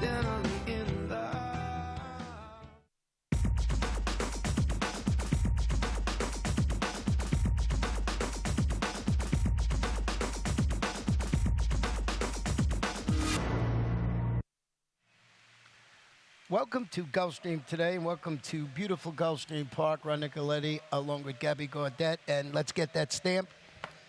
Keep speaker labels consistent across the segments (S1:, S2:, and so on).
S1: then I'm in love.
S2: Welcome to Gulfstream today, and welcome to beautiful Gulfstream Park. Ron Nicoletti, along with Gabby Gaudet, and let's get that stamp.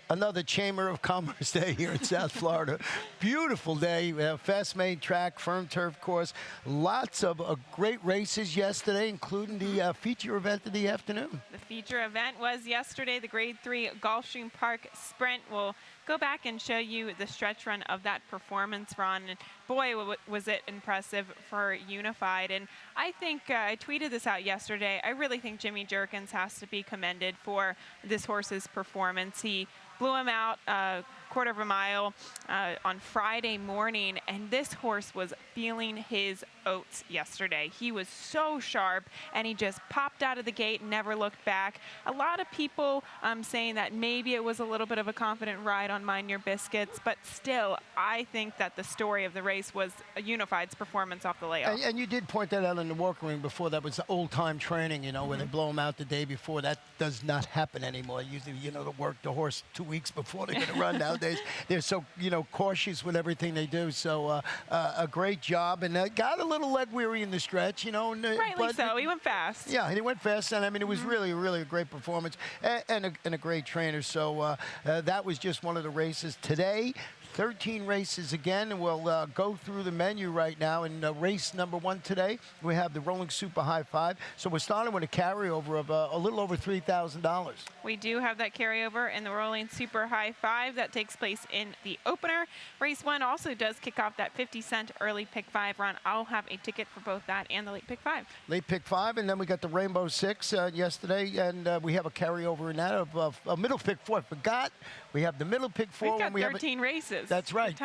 S2: Another Chamber of Commerce day here in South Florida. Beautiful day. We have fast-made track, firm turf course. Lots of great races yesterday, including the feature event of the afternoon.
S3: The feature event was yesterday, the Grade 3 Gulfstream Park Sprint. We'll go back and show you the stretch run of that performance run. And boy, was it impressive for Unified. And I think, I tweeted this out yesterday, I really think Jimmy Jerkins has to be commended for this horse's performance. He blew him out a quarter of a mile on Friday morning, and this horse was feeling his oats yesterday. He was so sharp, and he just popped out of the gate and never looked back. A lot of people saying that maybe it was a little bit of a confident ride on Mind Your Biscuits, but still, I think that the story of the race was Unified's performance off the layoff.
S2: And you did point that out in the walking ring before. That was old-time training, you know, when they blow him out the day before. That does not happen anymore. Usually, you know, to work the horse 2 weeks before they're going to run nowadays. They're so, you know, cautious with everything they do. So a great job, and got a little lead weary in the stretch, you know.
S3: Rightly so. He went fast.
S2: Yeah, he went fast, and I mean, it was really a great performance and a great trainer. So that was just one of the races today. 13 races again, and we'll go through the menu right now. In race number 1 today, we have the Rolling Super High Five. So we're starting with a carryover of a little over $3,000.
S3: We do have that carryover in the Rolling Super High Five that takes place in the opener. Race 1 also does kick off that 50-cent early pick 5 run. I'll have a ticket for both that and the late pick 5.
S2: Late pick 5, and then we got the Rainbow 6 yesterday, and we have a carryover in that of a middle pick 4. I forgot. We have the middle pick 4.
S3: We've got 13 races.
S2: That's right.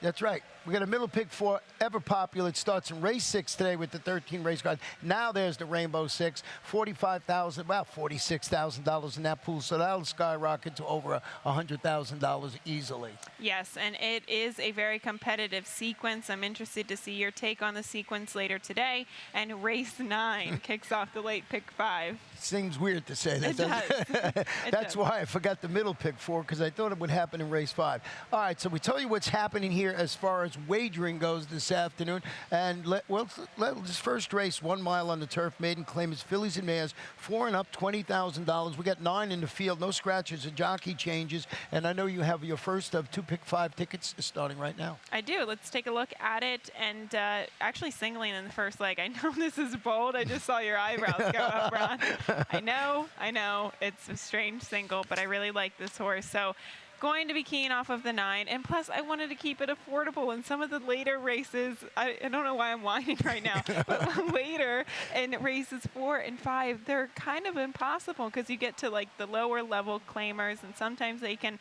S2: That's right. We got a middle pick 4, ever popular. It starts in race 6 today with the 13 race cards. Now there's the Rainbow 6, $45,000, about $46,000 in that pool. So that'll skyrocket to over $100,000 easily.
S3: Yes, and it is a very competitive sequence. I'm interested to see your take on the sequence later today. And race 9 kicks off the late pick 5.
S2: Seems weird to say that.
S3: It does.
S2: That's why I forgot the middle pick 4, because I thought it would happen in race 5. All right, so we tell you what's happening here as far as wagering goes this afternoon. And this first race, 1 mile on the turf, maiden claim is fillies and mares, 4 and up, $20,000. We got 9 in the field, no scratches or jockey changes. And I know you have your first of 2 pick 5 tickets starting right now.
S3: I do. Let's take a look at it. And actually singling in the first leg. I know this is bold. I just saw your eyebrows go up, Ron. I know. It's a strange single, but I really like this horse. So going to be keen off of the 9, and plus I wanted to keep it affordable. In some of the later races, I don't know why I'm whining right now, but later in races 4 and 5, they're kind of impossible because you get to like the lower level claimers, and sometimes they can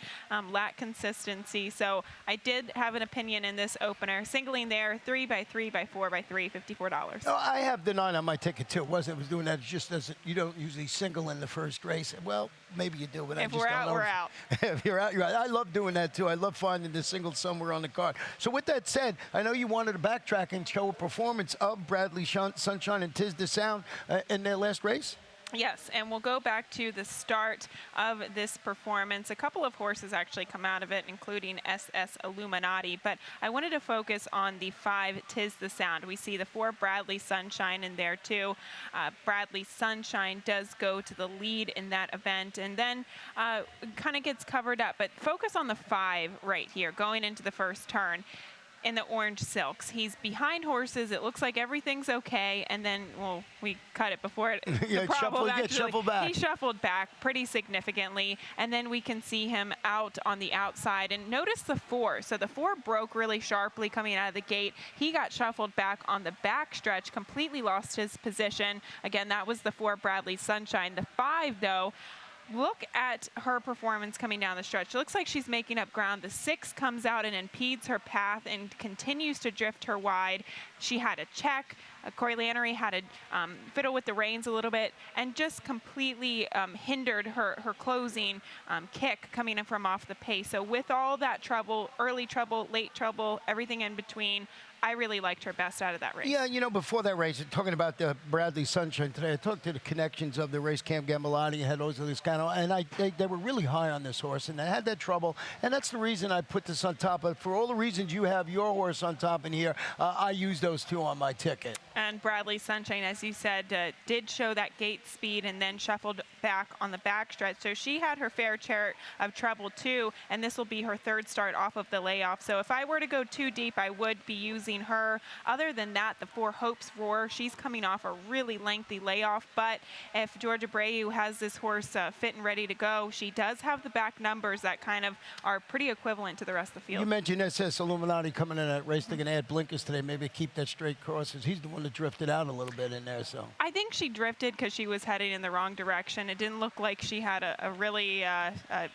S3: lack consistency. So I did have an opinion in this opener. Singling there, 3 by 3 by 4 by 3, $54.
S2: Oh, I have the 9 on my ticket too. It was doing that. It just doesn't. You don't usually single in the first race. Well, maybe you do, but I just don't know.
S3: If we're out, we're out.
S2: If you're out, you're out. I love doing that too. I love finding the single somewhere on the card. So with that said, I know you wanted to backtrack and show a performance of Bradley Sunshine and Tis the Sound in their last race.
S3: Yes, and we'll go back to the start of this performance. A couple of horses actually come out of it, including SS Illuminati, but I wanted to focus on the 5 Tis the Sound. We see the 4 Bradley Sunshine in there too. Bradley Sunshine does go to the lead in that event, and then kind of gets covered up, but focus on the 5 right here, going into the first turn. In the orange silks. He's behind horses. It looks like everything's okay. And then, well, we cut it before it.
S2: Shuffled back.
S3: He shuffled back pretty significantly. And then we can see him out on the outside. And notice the 4. So the 4 broke really sharply coming out of the gate. He got shuffled back on the back stretch, completely lost his position. Again, that was the 4 Bradley Sunshine. The 5, though, look at her performance coming down the stretch. It looks like she's making up ground. The 6 comes out and impedes her path and continues to drift her wide. She had a check. Corey Lannery had to fiddle with the reins a little bit and just completely hindered her closing kick coming in from off the pace. So with all that trouble, early trouble, late trouble, everything in between, I really liked her best out of that race.
S2: Yeah, you know, before that race, talking about the Bradley Sunshine today, I talked to the connections of the race, Cam Gambolati, and Jose Liscano, and they were really high on this horse, and they had that trouble, and that's the reason I put this on top. But for all the reasons you have your horse on top in here, I use those two on my ticket.
S3: And Bradley Sunshine, as you said, did show that gate speed and then shuffled back on the backstretch. So she had her fair share of trouble too, and this will be her third start off of the layoff. So if I were to go too deep, I would be using her. Other than that, the Four Hopes Roar, she's coming off a really lengthy layoff, but if Georgia Abreu has this horse fit and ready to go, she does have the back numbers that kind of are pretty equivalent to the rest of the field.
S2: You mentioned SS Illuminati coming in that race. They're going to add blinkers today, maybe keep that straight crosses. He's the one that drifted out a little bit in there. So
S3: I think she drifted because she was heading in the wrong direction. It didn't look like she had a really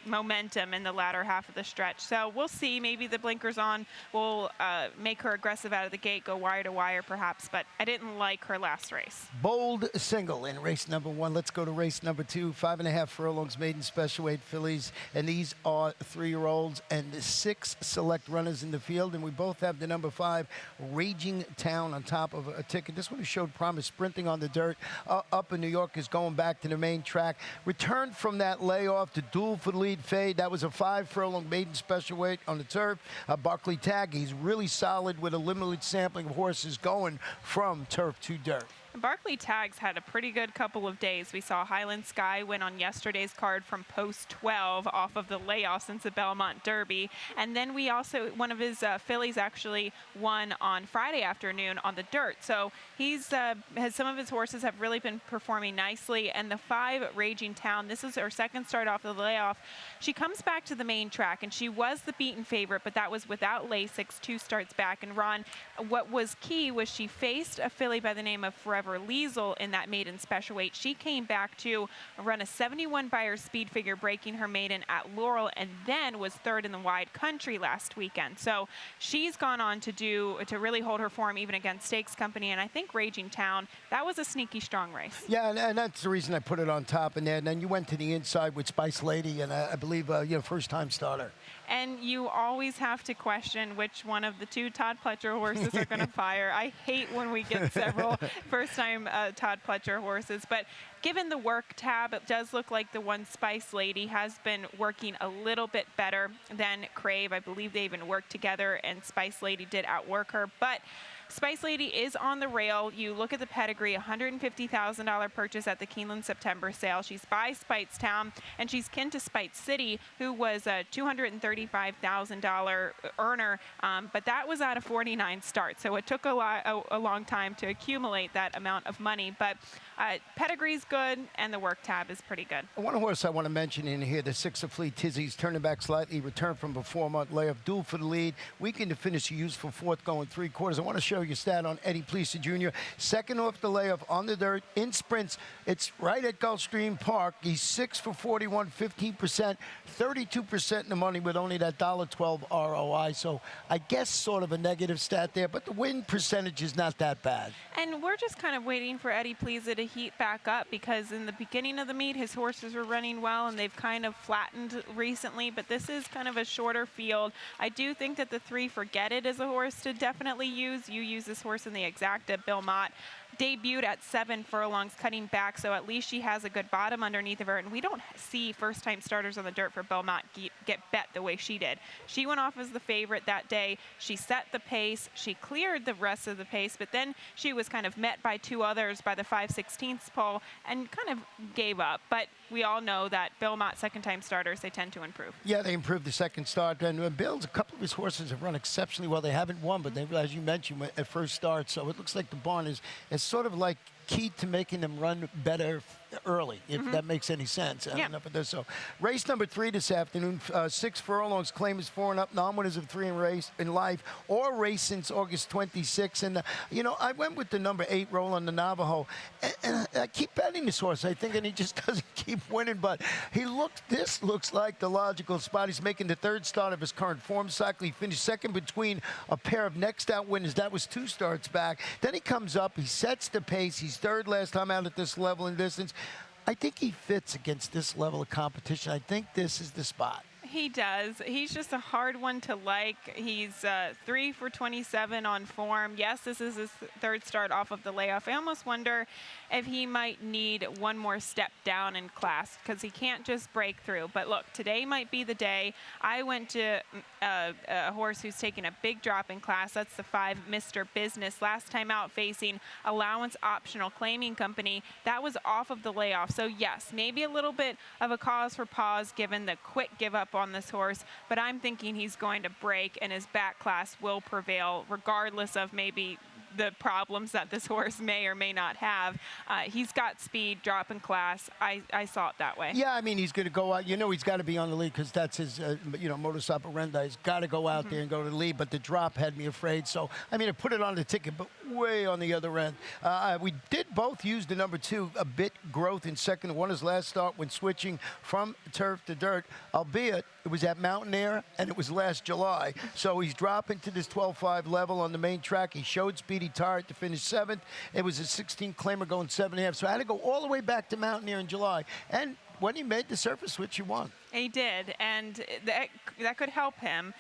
S3: momentum in the latter half of the stretch. So we'll see. Maybe the blinkers on will make her aggressive out of the gate, go wire to wire perhaps, but I didn't like her last race.
S2: Bold single in race number 1. Let's go to race number 2. 5.5 furlongs, maiden special weight fillies, and these are 3-year-olds and 6 select runners in the field, and we both have the number 5 Raging Town on top of a ticket. This one has showed promise, sprinting on the dirt up in New York, is going back to the main track. Returned from that layoff to duel for the lead fade. That was a 5 furlong maiden special weight on the turf. Barclay Tagg, he's really solid with a limited sampling of horses going from turf to dirt.
S3: Barclay Tagg's had a pretty good couple of days. We saw Highland Sky win on yesterday's card from post 12 off of the layoff since the Belmont Derby. And then we also, one of his fillies actually won on Friday afternoon on the dirt. So he's has some of his horses have really been performing nicely. And the 5 Raging Town, this is her second start off the layoff. She comes back to the main track, and she was the beaten favorite, but that was without Lasix 2 starts back. And Ron, what was key was she faced a filly by the name of Forever Liesel in that maiden special weight. She came back to run a 71 Beyer speed figure, breaking her maiden at Laurel, and then was third in the wide country last weekend. So she's gone on to really hold her form even against Stakes Company, and I think Raging Town, that was a sneaky strong race.
S2: Yeah, and that's the reason I put it on top in there. And then you went to the inside with Spice Lady, and I believe first-time starter.
S3: And you always have to question which one of the 2 Todd Pletcher horses are going to fire. I hate when we get several first-time Todd Pletcher horses, but given the work tab, it does look like the one Spice Lady has been working a little bit better than Crave. I believe they even worked together, and Spice Lady did outwork her, but Spice Lady is on the rail. You look at the pedigree, $150,000 purchase at the Keeneland September sale. She's by Speightstown, and she's kin to Spite City, who was a $235,000 earner, but that was out of 49 starts, so it took a long time to accumulate that amount of money. But pedigree's good, and the work tab is pretty good.
S2: One horse I want to mention in here, the 6 of Fleet Tizzy's turning back slightly, returned from a 4-month layoff, duel for the lead, weekend to finish a useful 4th going 3/4. I want to show you a stat on Eddie Pleasa Jr. Second off the layoff on the dirt in sprints. It's right at Gulfstream Park. He's 6 for 41, 15%, 32% in the money with only that $1.12 ROI. So I guess sort of a negative stat there, but the win percentage is not that bad.
S3: And we're just kind of waiting for Eddie Pleasa to heat back up, because in the beginning of the meet, his horses were running well, and they've kind of flattened recently, but this is kind of a shorter field. I do think that the 3 Forget It is a horse to definitely use. You use this horse in the Exacta. Bill Mott debuted at 7 furlongs, cutting back, so at least she has a good bottom underneath of her, and we don't see first-time starters on the dirt for Belmont get bet the way she did. She went off as the favorite that day. She set the pace. She cleared the rest of the pace, but then she was kind of met by 2 others by the 5/16 pole and kind of gave up. But we all know that Belmont second-time starters, they tend to improve.
S2: Yeah, they improved the second start, and Bill's, a couple of his horses have run exceptionally well. They haven't won, but they, as you mentioned, at first start, so it looks like the barn is sort of like key to making them run better early, if that makes any sense. I don't know if it does. So, race number 3 this afternoon, 6 furlongs, claim is 4 and up, non-winners of 3 in life, or race since August 26. And, I went with the number 8, Roland the Navajo. And I keep betting this horse, I think, and he just doesn't keep winning. But this looks like the logical spot. He's making the 3rd start of his current form cycle. He finished second between a pair of next out winners. That was 2 starts back. Then he comes up, he sets the pace. He's 3rd last time out at this level and distance. I think he fits against this level of competition. I think this is the spot.
S3: He does. He's just a hard one to like. He's 3 for 27 on form. Yes, this is his third start off of the layoff. I almost wonder if he might need one more step down in class because he can't just break through. But look, today might be the day. I went to a horse who's taken a big drop in class. That's the 5 Mr. Business. Last time out facing Allowance Optional Claiming Company. That was off of the layoff. So yes, maybe a little bit of a cause for pause given the quick give up on this horse, but I'm thinking he's going to break and his back class will prevail regardless of maybe the problems that this horse may or may not have. He's got speed, drop in class. I saw it that way.
S2: Yeah, I mean, he's going to go out. You know, he's got to be on the lead because that's his, modus operandi. He's got to go out there and go to the lead, but the drop had me afraid. So, I mean, I put it on the ticket, but way on the other end. We did both use the number 2, a bit growth in second. Won his last start when switching from turf to dirt, albeit it was at Mountain Air and it was last July. So he's dropping to this 12.5 level on the main track. He showed speed. He tired to finish 7th. It was a 16 claimer going 7.5. So I had to go all the way back to Mountain Air in July. And when he made the surface switch, he won.
S3: He did, and that could help him.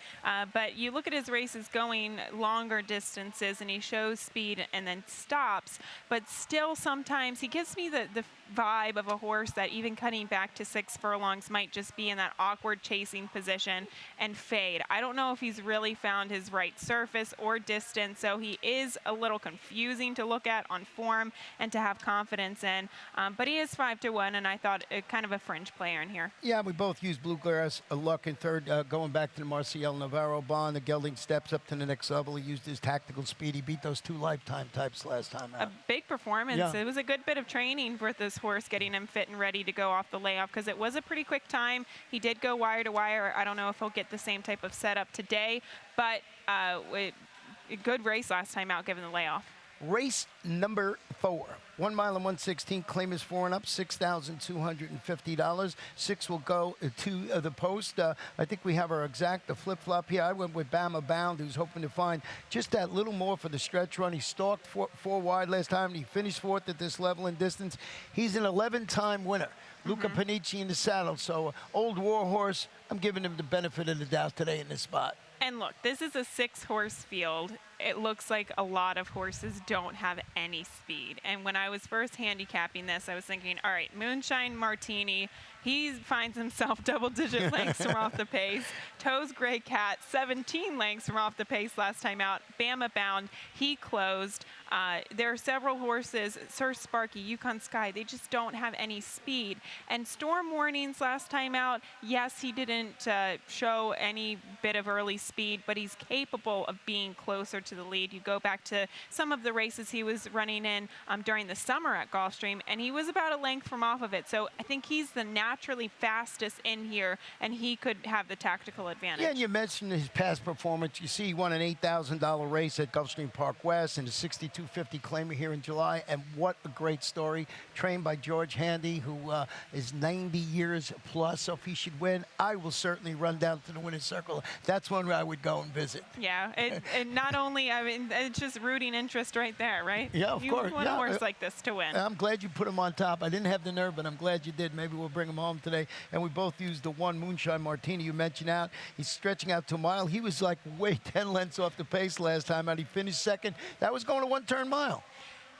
S3: But you look at his races going longer distances, and he shows speed and then stops. But still, sometimes he gives me the vibe of a horse that even cutting back to 6 furlongs might just be in that awkward chasing position and fade. I don't know if he's really found his right surface or distance, so he is a little confusing to look at on form and to have confidence in. But he is 5-1, and I thought kind of a fringe player in here.
S2: Yeah, we both used Bluegrass luck in third, going back to the Marcial Navarro bond. The gelding steps up to the next level. He used his tactical speed. He beat those 2 lifetime types last time out.
S3: A big performance.
S2: Yeah.
S3: It was a good bit of training for this horse, getting him fit and ready to go off the layoff because it was a pretty quick time. He did go wire to wire. I don't know if he'll get the same type of setup today, but a good race last time out given the layoff.
S2: Race number 4. 1 mile and 116, claim is 4 and up, $6,250. 6 will go to the post. I think we have our exact flip-flop here. I went with Bama Bound, who's hoping to find just that little more for the stretch run. He stalked 4 wide last time, and he finished 4th at this level in distance. He's an 11-time winner. Luca Panici in the saddle, so old war horse. I'm giving him the benefit of the doubt today in this spot.
S3: And look, this is a 6-horse field. It looks like a lot of horses don't have any speed. And when I was first handicapping this, I was thinking, all right, Moonshine Martini, he finds himself double-digit lengths from off the pace. Toes Gray Cat, 17 lengths from off the pace last time out. Bama Bound, he closed. There are several horses, Sir Sparky, Yukon Sky, they just don't have any speed. And Storm Warnings last time out, yes, he didn't show any bit of early speed, but he's capable of being closer to the lead. You go back to some of the races he was running in during the summer at Gulfstream, and he was about a length from off of it. So I think he's the naturally fastest in here, and he could have the tactical advantage.
S2: Yeah, and you mentioned his past performance. You see he won an $8,000 race at Gulfstream Park West and a $62.50 claimer here in July. And what a great story. Trained by George Handy, who is 90 years plus. So if he should win, I will certainly run down to the winner's circle. That's one I would go and visit.
S3: Yeah, and not only, I mean, it's just rooting interest right there, right?
S2: Yeah, of course.
S3: You want a horse like this to win.
S2: I'm glad you put him on top. I didn't have the nerve, but I'm glad you did. Maybe we'll bring him home today. And we both used the 1 Moonshine Martini you mentioned out. He's stretching out to a mile. He was like way 10 lengths off the pace last time out. He finished 2nd. That was going to 1-turn mile.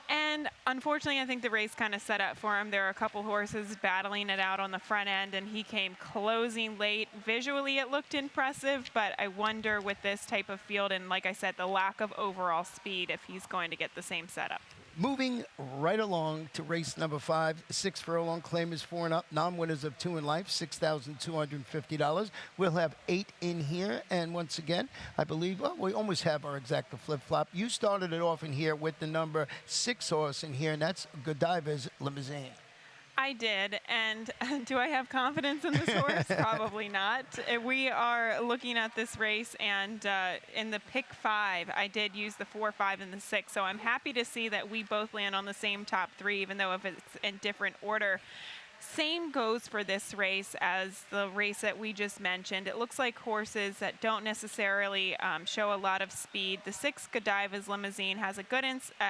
S3: And unfortunately, I think the race kind of set up for him. There are a couple horses battling it out on the front end, and he came closing late. Visually, it looked impressive, but I wonder with this type of field and, like I said, the lack of overall speed, if he's going to get the same setup.
S2: Moving right along to race number 5, 6 furlong, claim is 4 and up, non-winners of 2 in life, $6,250. We'll have 8 in here, and once again, I believe, well, we almost have our exact flip-flop. You started it off in here with the number 6 horse in here, and that's Godiva's Limousine.
S3: I did, and do I have confidence in this horse? Probably not. We are looking at this race, and in the pick 5, I did use the 4, 5, and the 6, so I'm happy to see that we both land on the same top 3, even though if it's in different order. Same goes for this race as the race that we just mentioned. It looks like horses that don't necessarily show a lot of speed. The 6 Godiva's Limousine has a good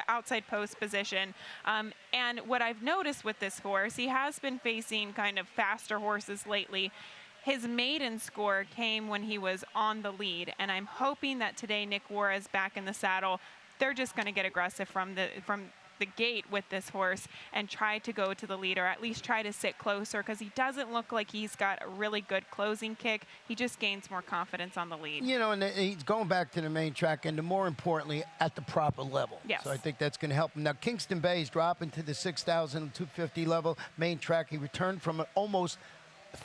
S3: outside post position. And what I've noticed with this horse, he has been facing kind of faster horses lately. his maiden score came when he was on the lead, and I'm hoping that today Nick Juarez back in the saddle, they're just going to get aggressive from the gate with this horse and try to go to the lead, or at least try to sit closer, because he doesn't look like he's got a really good closing kick. He just gains more confidence on the lead.
S2: You know, and he's going back to the main track, and more importantly, at the proper level.
S3: Yes.
S2: So I think that's going to help him. Now, Kingston Bay is dropping to the 6,250 level, main track. He returned from an almost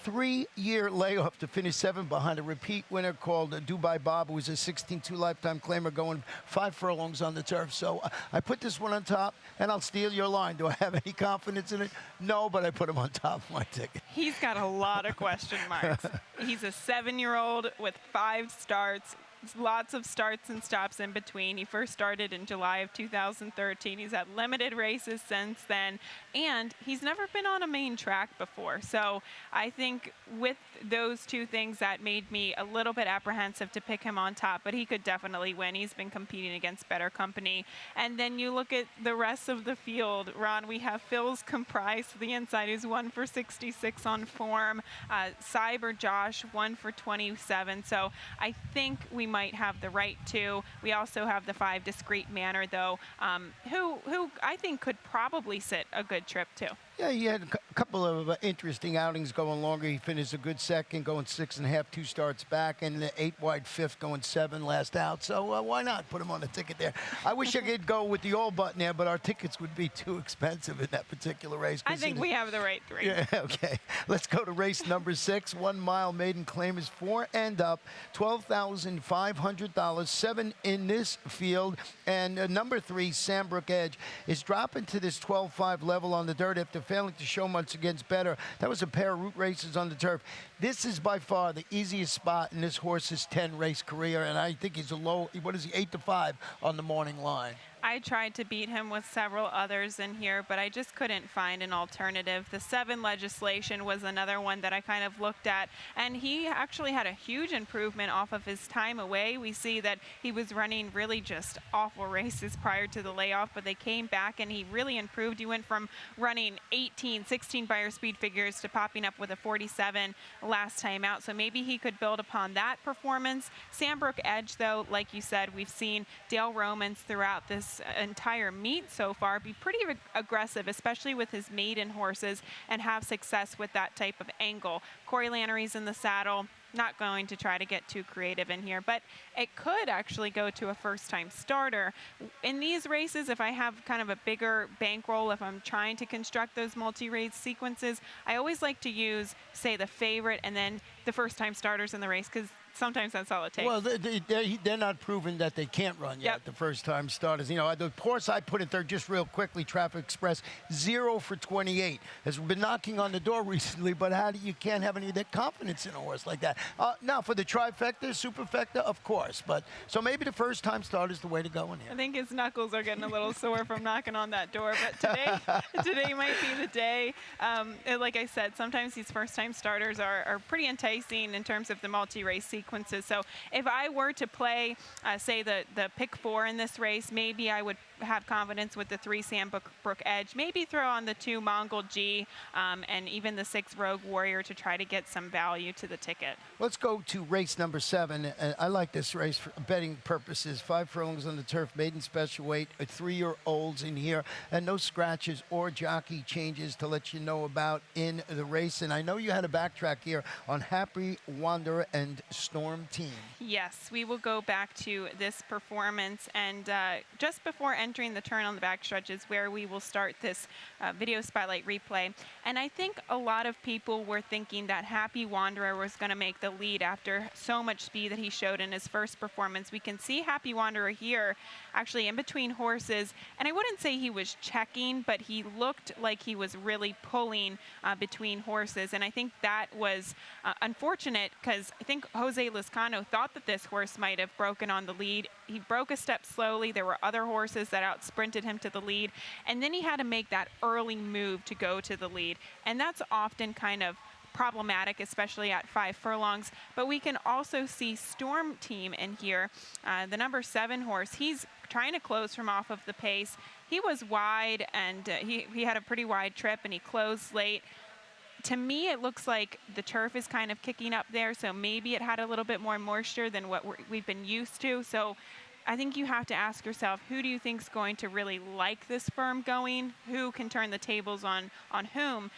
S2: 3-year layoff to finish 7th behind a repeat winner called Dubai Bob, who was a 16-2 lifetime claimer, going 5 furlongs on the turf. So I put this one on top, and I'll steal your line. Do I have any confidence in it? No, but I put him on top of my ticket.
S3: He's got a lot of question marks. He's a 7-year-old with 5 starts. Lots of starts and stops in between. He first started in July of 2013. He's had limited races since then, and he's never been on a main track before. So I think with those two things, that made me a little bit apprehensive to pick him on top, but he could definitely win. He's been competing against better company. And then you look at the rest of the field, Ron, we have Phil's Comprise to the inside, who's 1 for 66 on form. Cyber Josh, 1 for 27. So I think we might have the right 2. We also have the 5 Discreet Manor, though, who I think could probably sit a good trip too.
S2: Yeah, he had a couple of interesting outings going longer. He finished a good second, going 6.5, 2 starts back, and the 8 wide 5th, going 7 last out. So why not put him on the ticket there? I wish I could go with the all button there, but our tickets would be too expensive in that particular race.
S3: I think we have the right 3.
S2: Yeah, okay. Let's go to race number 6. 1 mile maiden claim is 4 and up, $12,500, 7 in this field. And number 3, Sandbrook Edge, is dropping to this 12.5 level on the dirt after failing to show much against better. That was a pair of route races on the turf. This is by far the easiest spot in this horse's 10-race career, and I think he's a low, what is he, 8-5 on the morning line.
S3: I tried to beat him with several others in here, but I just couldn't find an alternative. The 7 Legislation was another one that I kind of looked at, and he actually had a huge improvement off of his time away. We see that he was running really just awful races prior to the layoff, but they came back and he really improved. He went from running 18, 16 Beyer speed figures to popping up with a 47 last time out, so maybe he could build upon that performance. Sandbrook Edge, though, like you said, we've seen Dale Romans throughout this entire meet so far be pretty aggressive, especially with his maiden horses, and have success with that type of angle. Corey Lannery's in the saddle. Not going to try to get too creative in here, but it could actually go to a first-time starter. In these races, if I have kind of a bigger bankroll, if I'm trying to construct those multi-race sequences, I always like to use, say, the favorite and then the first-time starters in the race, because sometimes that's all it takes.
S2: Well, they're not proving that they can't run yet, the first-time starters. You know, the horse I put it there just real quickly, Traffic Express, 0 for 28. Has been knocking on the door recently, but you can't have any of that confidence in a horse like that. Now, for the trifecta, superfecta, of course. But so maybe the first-time starter is the way to go in here.
S3: I think his knuckles are getting a little sore from knocking on that door. But today might be the day. Like I said, sometimes these first-time starters are pretty enticing in terms of the multi-race sequences. So if I were to play, say, the pick 4 in this race, maybe I would have confidence with the 3 Sandbrook Edge, maybe throw on the 2 Mongol G, and even the 6 Rogue Warrior to try to get some value to the ticket.
S2: Let's go to race number 7. I like this race for betting purposes. 5 furlongs on the turf, maiden special weight, 3-year-olds in here, and no scratches or jockey changes to let you know about in the race. And I know you had a backtrack here on Happy Wanderer and Storm Team.
S3: Yes, we will go back to this performance, and just before entering the turn on the backstretch is where we will start this video spotlight replay. And I think a lot of people were thinking that Happy Wanderer was going to make the lead after so much speed that he showed in his first performance. We can see Happy Wanderer here actually in between horses, and I wouldn't say he was checking, but he looked like he was really pulling between horses, and I think that was unfortunate, because I think Jose Lizcano thought that this horse might have broken on the lead. He broke a step slowly. There were other horses that out-sprinted him to the lead, and then he had to make that early move to go to the lead, and that's often kind of problematic, especially at 5 furlongs. But we can also see Storm Team in here, the number 7 horse. He's trying to close from off of the pace. He was wide, and he had a pretty wide trip, and he closed late. To me, it looks like the turf is kind of kicking up there, so maybe it had a little bit more moisture than what we've been used to. So I think you have to ask yourself, who do you think is going to really like this firm going? Who can turn the tables on whom?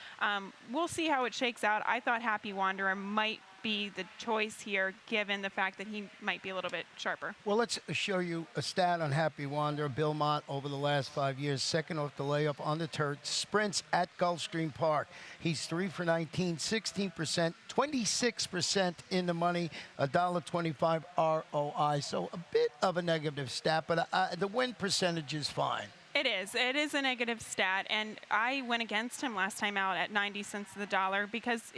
S3: We'll see how it shakes out. I thought Happy Wanderer might be the choice here, given the fact that he might be a little bit sharper.
S2: Well, let's show you a stat on Happy Wanderer. Bill Mott, over the last 5 years, second off the layup on the turf, sprints at Gulfstream Park. He's 3 for 19, 16%, 26% in the money, $1.25 ROI. So a bit of a negative stat, but the win percentage is fine.
S3: It is. It is a negative stat, and I went against him last time out at 90 cents to the dollar because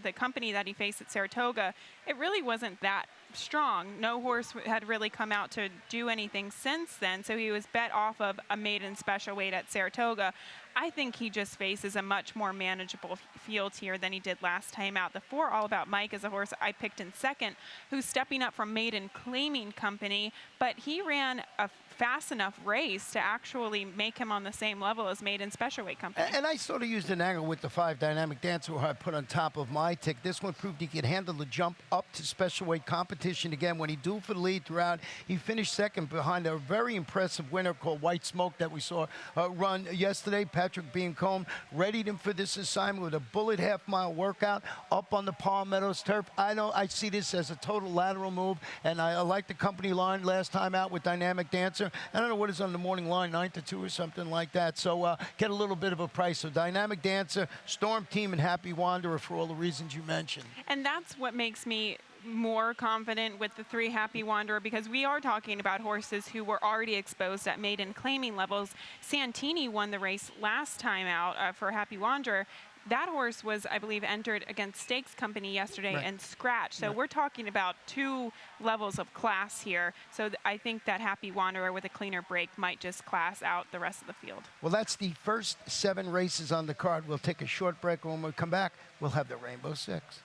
S3: the company that he faced at Saratoga, it really wasn't that strong. No horse had really come out to do anything since then, so he was bet off of a maiden special weight at Saratoga. I think he just faces a much more manageable field here than he did last time out. The 4 All About Mike is a horse I picked in second, who's stepping up from maiden claiming company, but he ran a fast enough race to actually make him on the same level as maiden special weight company.
S2: And I sort of used an angle with the 5 Dynamic Dancer, who I put on top of my tick. This one proved he could handle the jump up to special weight competition again. When he dueled for the lead throughout, he finished second behind a very impressive winner called White Smoke that we saw run yesterday. Patrick Beancombe readied him for this assignment with a bullet half-mile workout up on the Palm Meadows turf. I see this as a total lateral move, and I like the company line last time out with Dynamic Dancer. I don't know what is on the morning line, 9 to 2 or something like that. So get a little bit of a price. So Dynamic Dancer, Storm Team, and Happy Wanderer for all the reasons you mentioned.
S3: And that's what makes me more confident with the 3 Happy Wanderer, because we are talking about horses who were already exposed at maiden claiming levels. Santini won the race last time out for Happy Wanderer. That horse was, I believe, entered against Stakes Company yesterday and scratched. So we're talking about 2 levels of class here. So I think that Happy Wanderer with a cleaner break might just class out the rest of the field.
S2: Well, that's the first 7 races on the card. We'll take a short break. When we come back, we'll have the Rainbow Six.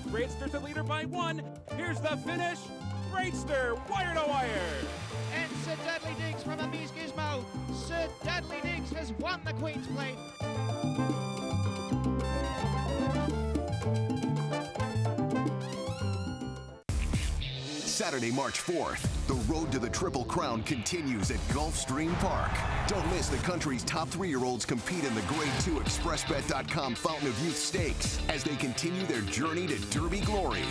S1: Raidster's the leader by 1. Here's the finish. Raidster, wire to wire.
S4: And Sir Dudley Diggs from Amuse Gizmo. Sir Dudley Diggs has won the Queen's Plate.
S5: Saturday, March 4th, the road to the Triple Crown continues at Gulfstream Park. Don't miss the country's top 3-year-olds compete in the Grade 2 ExpressBet.com Fountain of Youth Stakes as they continue their journey to Derby glory.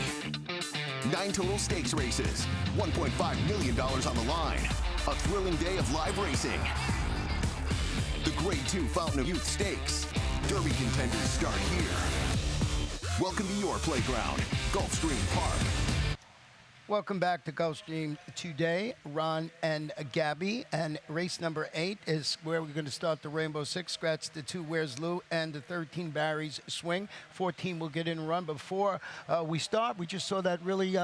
S5: 9 total stakes races, $1.5 million on the line, a thrilling day of live racing. The Grade 2 Fountain of Youth Stakes. Derby contenders start here. Welcome to your playground, Gulfstream Park.
S2: Welcome back to Gulfstream today, Ron and Gabby. And race number 8 is where we're going to start the Rainbow Six. Scratch the 2 Where's Lou and the 13 Barry's Swing. 14 will get in and run. Before we start, we just saw that really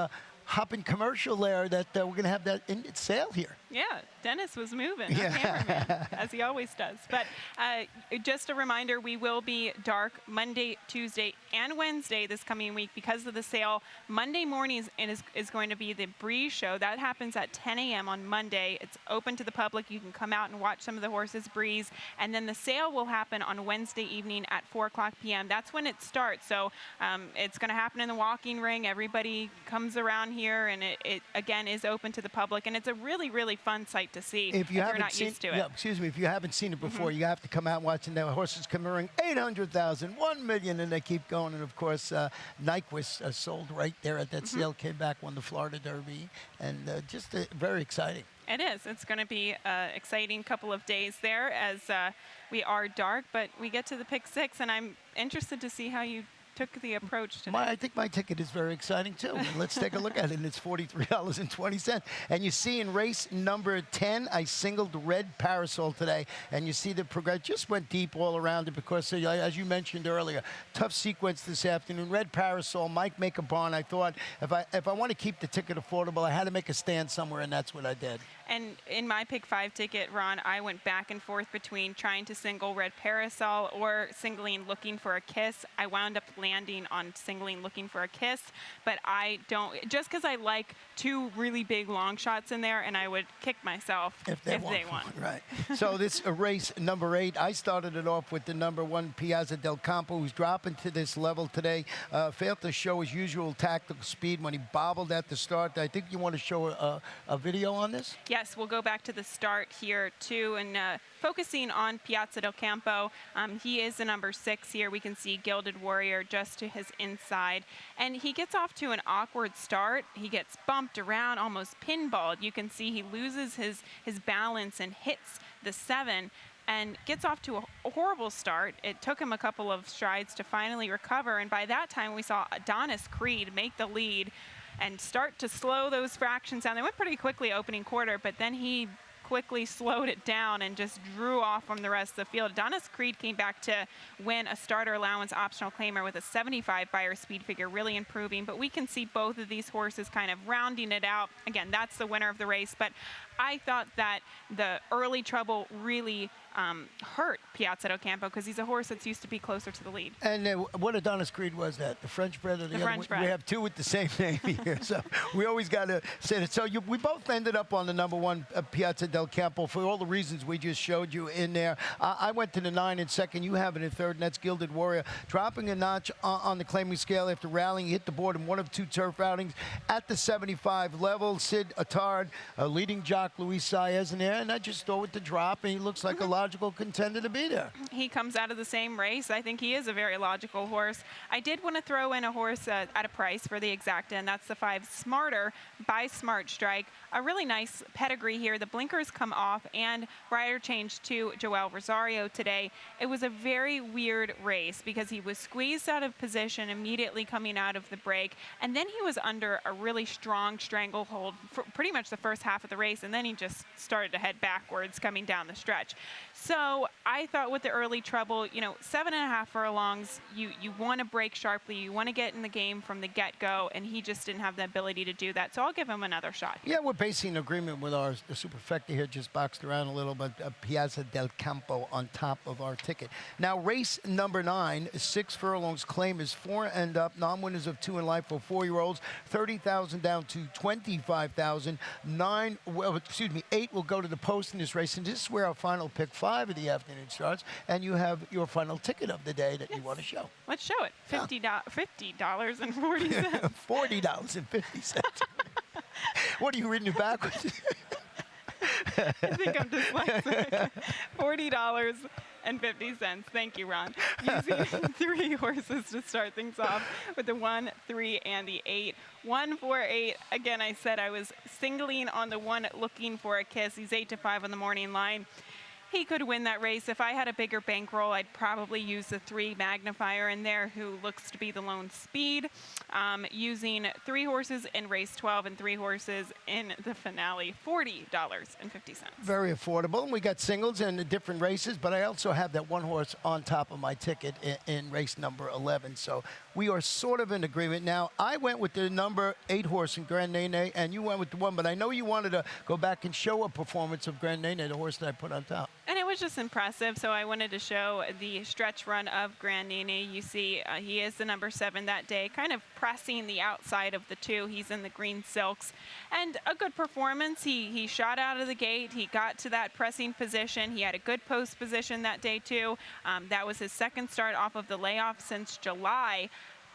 S2: hopping commercial there that we're going to have that in sale here.
S3: Yeah, Dennis was moving, cameraman, as he always does. But just a reminder, we will be dark Monday, Tuesday, and Wednesday this coming week because of the sale. Monday morning is going to be the Breeze Show. That happens at 10 a.m. on Monday. It's open to the public. You can come out and watch some of the horses breeze. And then the sale will happen on Wednesday evening at 4 o'clock p.m. That's when it starts. So it's going to happen in the walking ring. Everybody comes around here, and it again is open to the public. And it's a really, really fun sight to see if you're not used to it.
S2: Yeah, excuse me, if you haven't seen it before, you have to come out and watch. And the horses come in 800,000, 1 million, and they keep going. And of course, Nyquist sold right there at that sale, came back, won the Florida Derby, and just very exciting.
S3: It is. It's going to be an exciting couple of days there as we are dark, but we get to the pick 6, and I'm interested to see how you took the approach today.
S2: I think my ticket is very exciting too. Let's take a look at it. And it's $43.20. And you see in race number 10, I singled Red Parasol today. And you see the progress just went deep all around it because, as you mentioned earlier, tough sequence this afternoon. Red Parasol, Mike make a barn. I thought if I want to keep the ticket affordable, I had to make a stand somewhere, and that's what I did.
S3: And in my pick 5 ticket, Ron, I went back and forth between trying to single Red Parasol or singling Looking for a Kiss. I wound up landing on singling Looking for a Kiss, but I don't, just because I like 2 really big long shots in there, and I would kick myself if they won.
S2: Right. So this race number 8, I started it off with the number 1 Piazza del Campo, who's dropping to this level today. Failed to show his usual tactical speed when he bobbled at the start. I think you want to show a video on this?
S3: Yes, we'll go back to the start here too, and focusing on Piazza del Campo. He is the number 6 here. We can see Gilded Warrior just to his inside, and he gets off to an awkward start. He gets bumped around, almost pinballed. You can see he loses his balance and hits the 7 and gets off to a horrible start. It took him a couple of strides to finally recover, and by that time we saw Adonis Creed make the lead and start to slow those fractions down. They went pretty quickly opening quarter, but then he quickly slowed it down and just drew off from the rest of the field. Adonis Creed came back to win a starter allowance optional claimer with a 75 buyer speed figure, really improving. But we can see both of these horses kind of rounding it out. Again, that's the winner of the race, but I thought that the early trouble really hurt Piazza del Campo because he's a horse that's used to be closer to the lead.
S2: And what Adonis Creed was that? The French bred or the other?
S3: French bred.
S2: We have 2 with the same name here, so we always got to say that. So we both ended up on the number 1 Piazza del Campo for all the reasons we just showed you in there. I went to the 9 in second. You have it in third, and that's Gilded Warrior. Dropping a notch on the claiming scale after rallying. He hit the board in 1 of 2 turf outings at the 75 level. Sid Attard, leading jock Luis Saez in there, and I just thought with the drop, and he looks like a logical contender to be there.
S3: He comes out of the same race. I think he is a very logical horse. I did want to throw in a horse at a price for the exacta, and that's the 5 Smarter by Smart Strike. A really nice pedigree here. The blinkers come off, and rider changed to Joel Rosario today. It was a very weird race because he was squeezed out of position immediately coming out of the break, and then he was under a really strong stranglehold for pretty much the first half of the race, and then he just started to head backwards coming down the stretch. So I thought with the early trouble, 7.5 furlongs, you want to break sharply, you want to get in the game from the get-go, and he just didn't have the ability to do that. So I'll give him another shot.
S2: Yeah, we're basing an agreement with the superfecta here, just boxed around a little, but Piazza del Campo on top of our ticket. Now, race number 9, 6 furlongs claim is 4 and up, non-winners of 2 in life for 4-year-olds, 30,000 down to 25,000. 8 will go to the post in this race, and this is where our final pick 5 of the afternoon starts, and you have your final ticket of the day that you want to show.
S3: Let's show it. $50.40.
S2: $40.50. What are you reading it backwards?
S3: I think I'm dyslexic. $40.50. Thank you, Ron. Using 3 horses to start things off with the 1, 3, and the 8. 1, 4, 8. Again, I said I was singling on the 1 Looking for a Kiss. He's 8-5 on the morning line. He could win that race. If I had a bigger bankroll, I'd probably use the 3 Magnifier in there, who looks to be the lone speed. Using 3 horses in race 12 and 3 horses in the finale, $40.50.
S2: Very affordable. And we got singles in the different races, but I also have that 1 horse on top of my ticket in race number 11. So we are sort of in agreement. Now, I went with the number 8 horse in Grand Nene, and you went with the 1, but I know you wanted to go back and show a performance of Grand Nene, the horse that I put on top.
S3: And it was just impressive, so I wanted to show the stretch run of Grand Nene. You see he is the number 7 that day, kind of pressing the outside of the 2. He's in the green silks. And a good performance. He shot out of the gate. He got to that pressing position. He had a good post position that day, too. That was his 2nd start off of the layoff since July.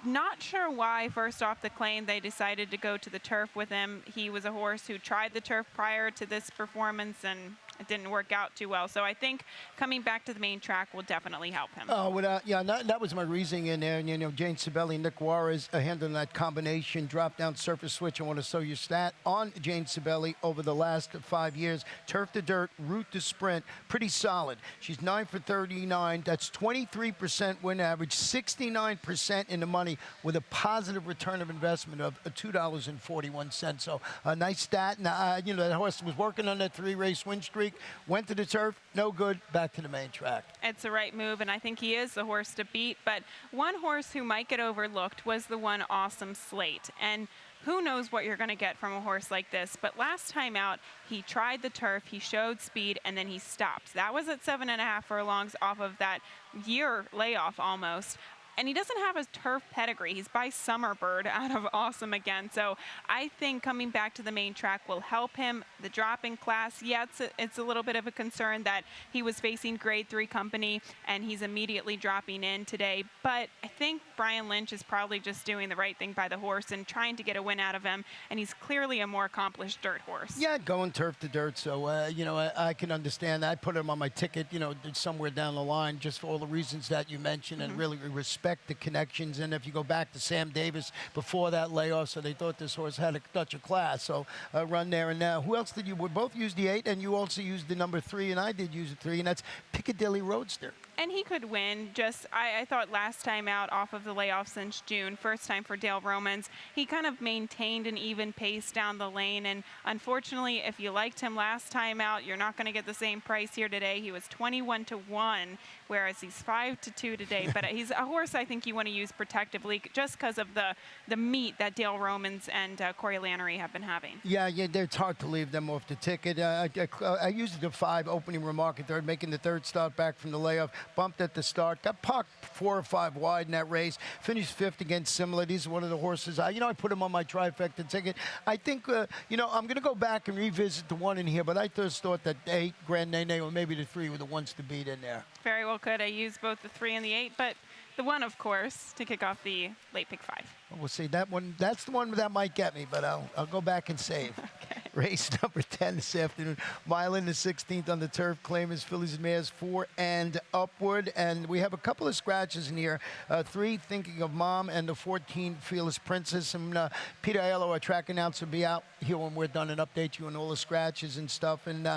S3: Not sure why, first off the claim, they decided to go to the turf with him. He was a horse who tried the turf prior to this performance, and it didn't work out too well. So I think coming back to the main track will definitely help him.
S2: Oh, yeah, that was my reasoning in there. And, Jane Sibeli, Nick Juarez handling that combination, drop-down surface switch. I want to show you stat on Jane Sibeli over the last 5 years. Turf to dirt, route to sprint, pretty solid. She's 9 for 39. That's 23% win average, 69% in the money with a positive return of investment of $2.41. So a nice stat. And, that horse was working on that 3-race win streak. Went to the turf, no good, back to the main track.
S3: It's the right move, and I think he is the horse to beat. But one horse who might get overlooked was the 1 Awesome Slate. And who knows what you're going to get from a horse like this. But last time out, he tried the turf, he showed speed, and then he stopped. That was at 7.5 furlongs off of that year layoff almost. And he doesn't have a turf pedigree. He's by Summerbird out of Awesome again. So I think coming back to the main track will help him. The drop in class, yeah, it's a little bit of a concern that he was facing grade 3 company and he's immediately dropping in today. But I think Brian Lynch is probably just doing the right thing by the horse and trying to get a win out of him. And he's clearly a more accomplished dirt horse.
S2: Yeah, going turf to dirt. So, you know, I can understand that. I put him on my ticket, you know, somewhere down the line just for all the reasons that you mentioned and really respect the connections. And if you go back to Sam Davis before that layoff, so they thought this horse had a touch of class. So run there. And now, who else did you? We both used the 8, and you also used the number 3, and I did use the 3, and that's Piccadilly Roadster.
S3: And he could win. Just, I thought last time out off of the layoff since June, first time for Dale Romans, he kind of maintained an even pace down the lane. And unfortunately, if you liked him last time out, you're not going to get the same price here today. He was 21-1, whereas he's 5-2 today. But he's a horse I think you want to use protectively just because of the meat that Dale Romans and Corey Lannery have been having.
S2: Yeah, it's hard to leave them off the ticket. I used the 5 opening remark at third, making the third start back from the layoff. Bumped at the start, got parked 4 or 5 wide in that race, finished 5th against Similar. These are one of the horses, I put him on my trifecta ticket. I think, I'm going to go back and revisit the 1 in here, but I just thought that 8, Grand Nene, or maybe the 3 were the ones to beat in there.
S3: Very well could. I used both the 3 and the 8, but the 1, of course, to kick off the late pick 5.
S2: Well, we'll see. That one, that's the one that might get me, but I'll go back and save.
S3: Okay.
S2: Race number 10 this afternoon. Mile in the 16th on the turf. Claimers, fillies and mares 4 and upward. And we have a couple of scratches in here. 3, Thinking of Mom, and the 14, Fearless Princess. And Peter Aiello, our track announcer, will be out here when we're done and update you on all the scratches and stuff. And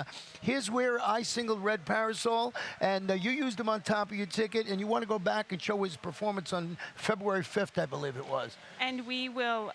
S2: here's where I singled Red Parasol. And you used him on top of your ticket. And you want to go back and show his performance on February 5th, I believe it was.
S3: And we will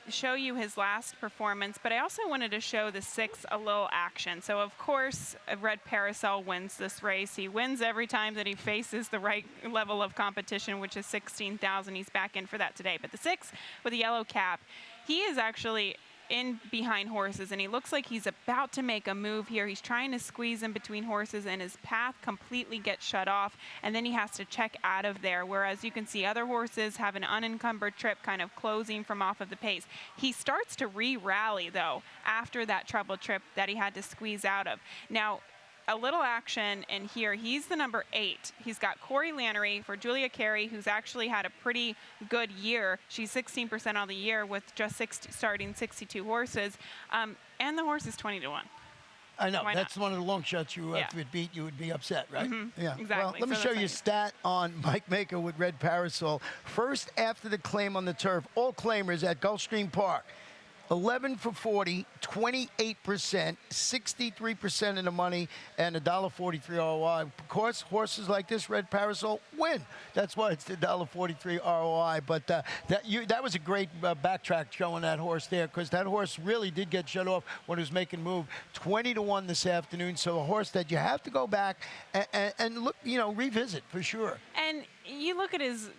S3: show you his last performance, but I also wanted to show the 6 a little action. So, of course, Red Parasol wins this race. He wins every time that he faces the right level of competition, which is 16,000. He's back in for that today. But the 6 with the yellow cap, he is actually in behind horses, and he looks like he's about to make a move here. He's trying to squeeze in between horses, and his path completely gets shut off, and then he has to check out of there, whereas you can see other horses have an unencumbered trip kind of closing from off of the pace. He starts to re-rally, though, after that troubled trip that he had to squeeze out of. Now, a little action in here. He's the number 8. He's got Corey Lannery for Julia Carey, who's actually had a pretty good year. She's 16% on the year with just starting 62 horses. And the horse is 20-1.
S2: I know.
S3: Why
S2: That's
S3: not?
S2: one of the long shots you, if it beat, you would be upset, right? Yeah.
S3: Exactly.
S2: Well, let me
S3: So
S2: show
S3: that's
S2: you a stat on Mike Maker with Red Parasol. First after the claim on the turf, all claimers at Gulfstream Park. 11 for 40, 28%, 63% of the money, and $1.43 ROI. Of course, horses like this, Red Parasol, win. That's why it's the $1.43 ROI. But that was a great backtrack showing that horse there, because that horse really did get shut off when he was making a move. 20-1 this afternoon. So a horse that you have to go back and look, revisit for sure.
S3: And you look at his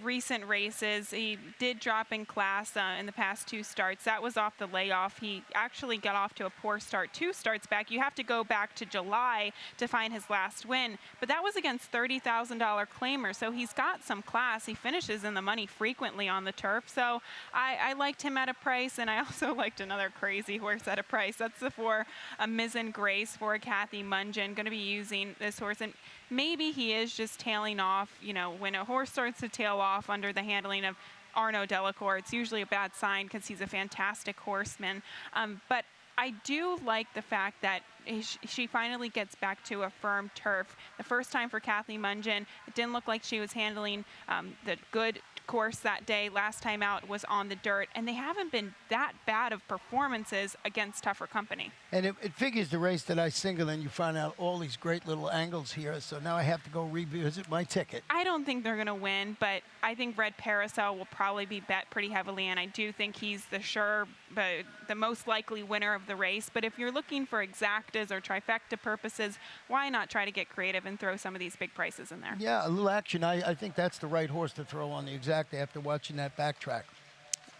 S3: recent races, he did drop in class in the past 2 starts. That was off the layoff. He actually got off to a poor start 2 starts back. You have to go back to July to find his last win, but that was against $30,000 claimers, so he's got some class. He finishes in the money frequently on the turf, so I liked him at a price, and I also liked another crazy horse at a price. That's the 4, Mizzen Grace for Kathy Mungen. Going to be using this horse, and maybe he is just tailing off. When a horse starts to tail off under the handling of Arnaud Delacour, it's usually a bad sign because he's a fantastic horseman. But I do like the fact that she finally gets back to a firm turf. The first time for Kathy Mungen, it didn't look like she was handling the good course that day. Last time out was on the dirt, and they haven't been that bad of performances against tougher company.
S2: And it figures the race that I singled, and you find out all these great little angles here. So now I have to go revisit my ticket.
S3: I don't think they're going to win, but I think Red Parasol will probably be bet pretty heavily, and I do think he's the most likely winner of the race. But if you're looking for exactas or trifecta purposes, why not try to get creative and throw some of these big prices in there?
S2: Yeah, a little action. I think that's the right horse to throw on the exacta after watching that backtrack.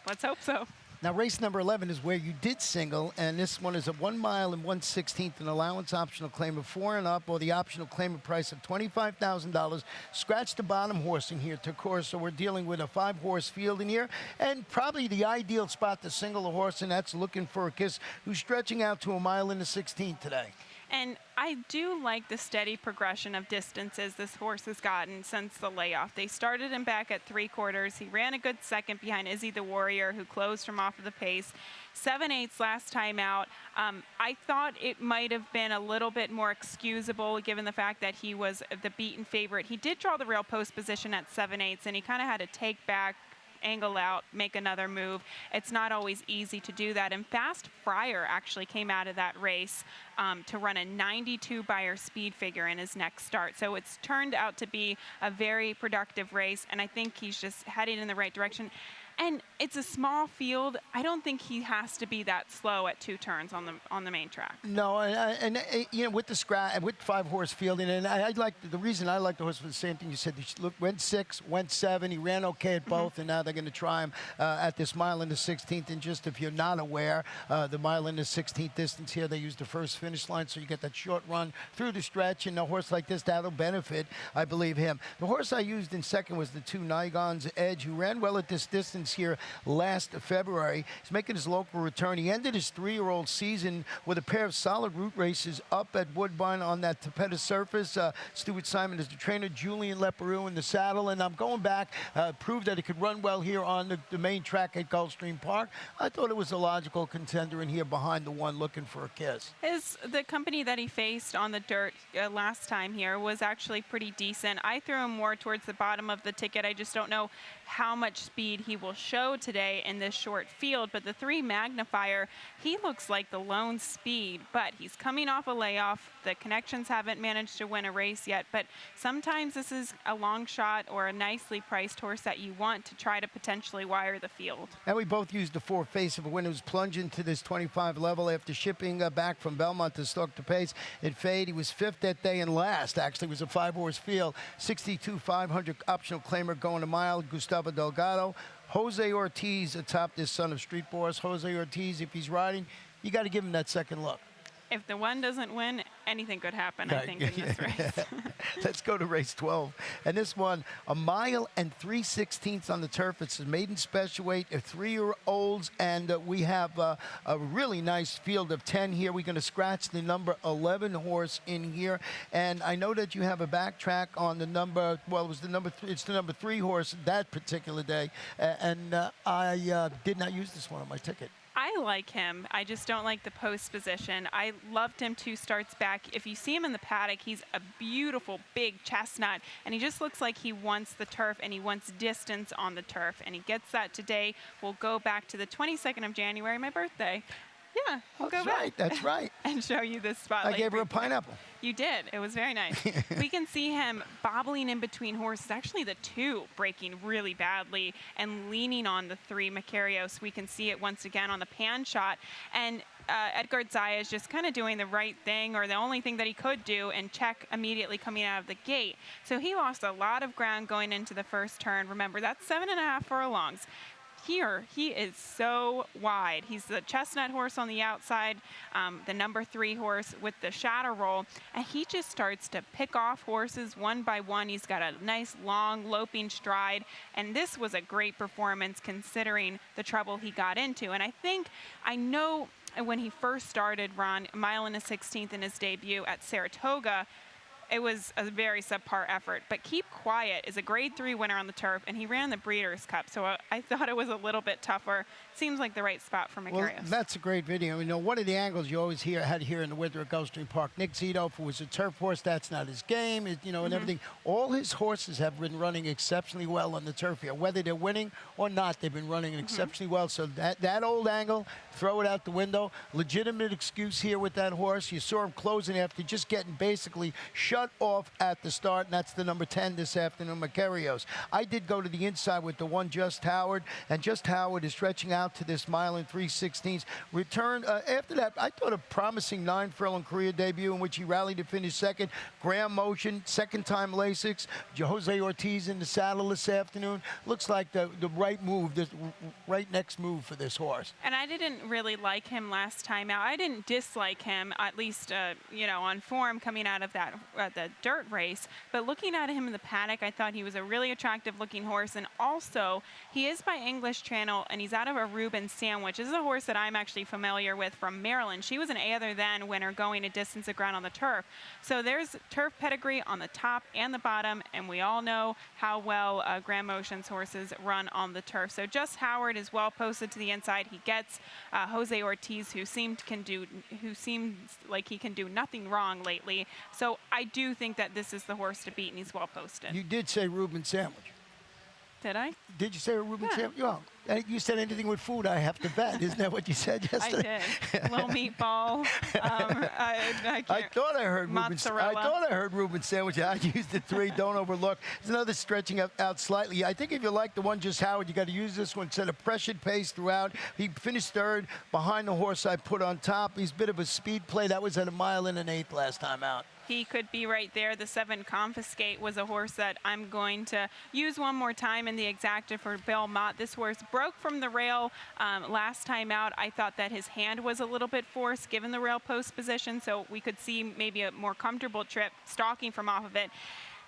S3: Let's hope so.
S2: Now, race number 11 is where you did single, and this one is a 1 mile and 1/16, an allowance optional claim of 4 and up, or the optional claim of price of $25,000. Scratch the bottom horse in here, to course, so we're dealing with a 5-horse field in here, and probably the ideal spot to single a horse, and that's Looking for a Kiss, who's stretching out to 1 mile and 16 today.
S3: And I do like the steady progression of distances this horse has gotten since the layoff. They started him back at 3/4. He ran a good second behind Izzy the Warrior, who closed from off of the pace. 7/8 last time out. I thought it might have been a little bit more excusable given the fact that he was the beaten favorite. He did draw the rail post position at 7/8, and he kind of had to take back, angle out, make another move. It's not always easy to do that. And Fast Friar actually came out of that race to run a 92 Beyer speed figure in his next start. So it's turned out to be a very productive race, and I think he's just heading in the right direction. And it's a small field. I don't think he has to be that slow at 2 turns on the main track.
S2: No, and you know, with the scratch, with 5-horse fielding, and I like the reason I like the horse for the same thing you said. He went 6, went 7. He ran okay at both, and now they're going to try him at this mile and the 16th. And just if you're not aware, the mile and the 16th distance here, they use the first finish line, so you get that short run through the stretch. And a horse like this, that'll benefit, I believe, him. The horse I used in second was the 2 Nigon's Edge, who ran well at this distance here last February. He's making his local return. He ended his 3-year-old season with a pair of solid route races up at Woodbine on that Tapeta surface. Stuart Simon is the trainer, Julian Leperoux in the saddle, and I'm going back, proved that he could run well here on the main track at Gulfstream Park. I thought it was a logical contender in here behind the one Looking for a Kiss.
S3: The company that he faced on the dirt last time here was actually pretty decent. I threw him more towards the bottom of the ticket. I just don't know how much speed he will show today in this short field, but the 3 Magnifier, he looks like the lone speed, but he's coming off a layoff. The Connections haven't managed to win a race yet, but sometimes this is a long shot or a nicely priced horse that you want to try to potentially wire the field.
S2: And we both used the 4 Face of a Winner, who's plunging to this 25 level after shipping back from Belmont to Stoke to Pace. In Fade, he was 5th that day, and last actually was a 5-horse field. 62,500 optional claimer going a mile. Gustavo Delgado. Jose Ortiz atop this son of Street Boss. Jose Ortiz, if he's riding, you got to give him that second look.
S3: If the one doesn't win, anything could happen, I think, in this race.
S2: Let's go to race 12. And this one, 1 mile and 3/16 on the turf. It's a maiden special weight, 3-year-olds, and we have a really nice field of 10 here. We're going to scratch the number 11 horse in here. And I know that you have a backtrack on the number, well, it was the number it's the number 3 horse that particular day. And I did not use this one on my ticket.
S3: I like him. I just don't like the post position. I loved him 2 starts back. If you see him in the paddock, he's a beautiful, big chestnut, and he just looks like he wants the turf and he wants distance on the turf, and he gets that today. We'll go back to the 22nd of January, my birthday. Yeah, we'll go back.
S2: That's right.
S3: And show you this spotlight.
S2: I gave her a pineapple.
S3: You did. It was very nice. We can see him bobbling in between horses. Actually, the 2 breaking really badly and leaning on the 3 Macarios. We can see it once again on the pan shot. And Edgar Zaya is just kind of doing the right thing, or the only thing that he could do, and check immediately coming out of the gate. So he lost a lot of ground going into the first turn. Remember, that's 7.5 furlongs. Here, he is so wide. He's the chestnut horse on the outside, the number 3 horse with the shadow roll, and he just starts to pick off horses one by one. He's got a nice, long, loping stride, and this was a great performance considering the trouble he got into. And I know when he first started, Ron, 1 mile and 1/16 in his debut at Saratoga, it was a very subpar effort. But Keep Quiet is a grade 3 winner on the turf, and he ran the Breeders' Cup, so I thought it was a little bit tougher. Seems like the right spot for Macarios.
S2: Well, that's a great video. You know, one of the angles you always had here in the winter at Gulfstream Park, Nick Zito, who was a turf horse, that's not his game, you know, and everything. All his horses have been running exceptionally well on the turf here. Whether they're winning or not, they've been running exceptionally well. So that old angle, throw it out the window. Legitimate excuse here with that horse. You saw him closing after just getting basically shut shut off at the start, and that's the number 10 this afternoon, Macarios. I did go to the inside with the one Just Howard, and Just Howard is stretching out to this mile and 3/16. Return after that, I thought a promising 9-furlong career debut in which he rallied to finish second. Graham Motion, second time Lasix. Jose Ortiz in the saddle this afternoon. Looks like the right move, the right next move for this horse.
S3: And I didn't really like him last time out. I didn't dislike him, at least, on form coming out of that the dirt race. But looking at him in the paddock, I thought he was a really attractive-looking horse. And also, he is by English Channel, and he's out of a Reuben Sandwich. This is a horse that I'm actually familiar with from Maryland. She was an A Other Than winner going a distance of ground on the turf. So there's turf pedigree on the top and the bottom, and we all know how well Graham Motion's horses run on the turf. So Just Howard is well posted to the inside. He gets Jose Ortiz, who seems like he can do nothing wrong lately. So I do think that this is the horse to beat, and he's well posted.
S2: You did say Reuben Sandwich.
S3: Did I?
S2: Did you say Reuben
S3: Yeah.
S2: Sandwich? Well, you said anything with food, I have to bet. Isn't that what you said yesterday?
S3: I did. Little meatball.
S2: I thought I heard Reuben.
S3: Mozzarella.
S2: I thought I heard Reuben Sandwich. I used the 3. Don't overlook. There's another stretching out slightly. I think if you like the one Just Howard, you got to use this one. Set a pressured pace throughout. He finished third behind the horse I put on top. He's a bit of a speed play. That was at 1 1/8 last time out.
S3: He could be right there. The 7 Confiscate was a horse that I'm going to use one more time in the exacta for Belmont. This horse broke from the rail last time out. I thought that his hand was a little bit forced given the rail post position, so we could see maybe a more comfortable trip stalking from off of it.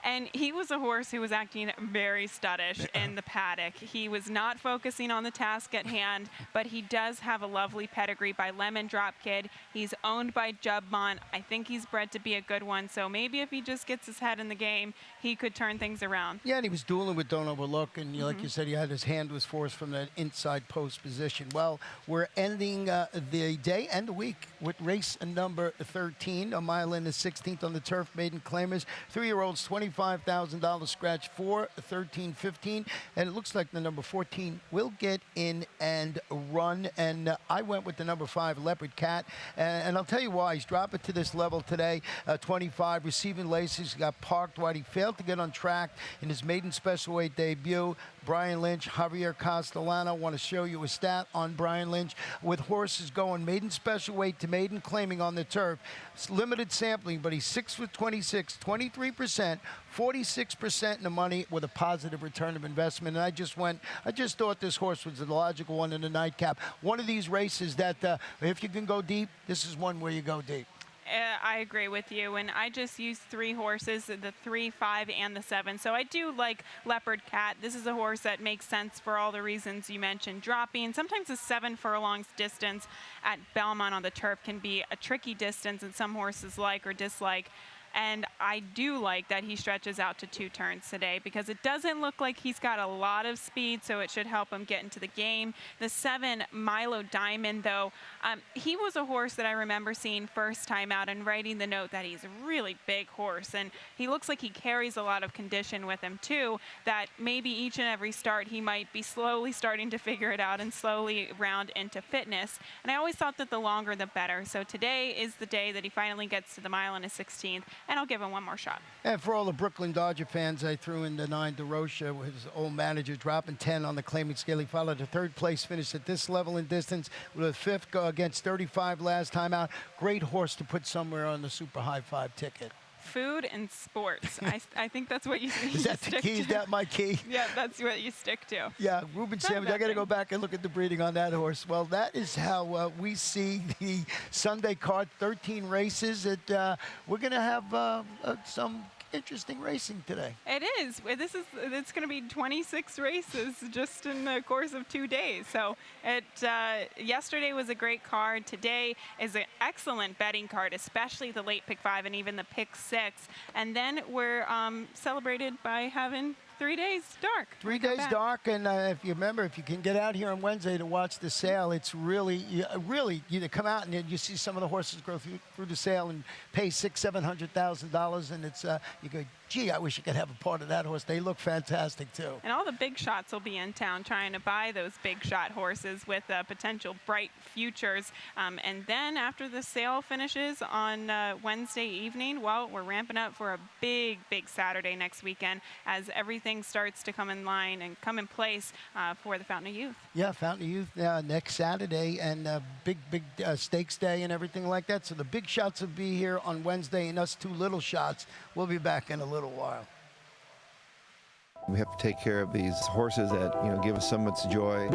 S3: And he was a horse who was acting very studdish in the paddock. He was not focusing on the task at hand, but he does have a lovely pedigree by Lemon Drop Kid. He's owned by Jubmont. I think he's bred to be a good one, so maybe if he just gets his head in the game, he could turn things around.
S2: Yeah, and he was dueling with Don't Overlook, and like you said, his hand was forced from that inside post position. Well, we're ending the day and the week with race number 13, 1 1/16 on the turf, maiden claimers. 3-year-olds, $25,000 scratch for 13-15, and it looks like the number 14 will get in and run. And I went with the number 5, Leopard Cat, and I'll tell you why. He's dropping to this level today. 25 receiving laces, got parked wide. He failed to get on track in his maiden special weight debut. Brian Lynch, Javier Castellano. Want to show you a stat on Brian Lynch with horses going maiden special weight to maiden claiming on the turf. It's limited sampling, but he's 6 for 26, 23%, 46% in the money with a positive return of investment. And I just thought this horse was the logical one in the nightcap. One of these races that if you can go deep, this is one where you go deep.
S3: I agree with you, and I just used 3 horses, the 3, 5, and the 7. So I do like Leopard Cat. This is a horse that makes sense for all the reasons you mentioned. Dropping, sometimes a 7 furlongs distance at Belmont on the turf can be a tricky distance, and some horses like or dislike. And I do like that he stretches out to 2 turns today because it doesn't look like he's got a lot of speed, so it should help him get into the game. The 7, Milo Diamond, though, he was a horse that I remember seeing first time out and writing the note that he's a really big horse. And he looks like he carries a lot of condition with him, too, that maybe each and every start he might be slowly starting to figure it out and slowly round into fitness. And I always thought that the longer the better. So today is the day that he finally gets to the 1 1/16. And I'll give him one more shot.
S2: And for all the Brooklyn Dodger fans, I threw in the 9 DeRocha, his old manager, dropping 10 on the claiming scale. He followed a 3rd place finish at this level in distance with a 5th go against 35 last time out. Great horse to put somewhere on the super high 5 ticket.
S3: Food and sports. I think that's what you
S2: Is that the key? Is that my key?
S3: Yeah, that's what you stick to.
S2: Yeah, Reuben Sandwich. I got to go back and look at the breeding on that horse. Well, that is how we see the Sunday card. 13 races. We're going to have some interesting racing today.
S3: It is. It's going to be 26 races just in the course of 2 days. So yesterday was a great card. Today is an excellent betting card, especially the late pick 5 and even the pick 6. And then we're celebrated by having 3 days dark.
S2: 3 days dark, and if you remember, if you can get out here on Wednesday to watch the sale, it's really, you come out and you see some of the horses go through the sale and pay $600,000, $700,000, and it's you could gee, I wish I could have a part of that horse. They look fantastic, too.
S3: And all the big shots will be in town trying to buy those big shot horses with potential bright futures. And then after the sale finishes on Wednesday evening, well, we're ramping up for a big Saturday next weekend as everything starts to come in line and come in place for the Fountain of Youth.
S2: Yeah, Fountain of Youth next Saturday, and big stakes day and everything like that. So the big shots will be here on Wednesday, and us two little shots will be back in a little while.
S6: We have to take care of these horses that, give us so much joy.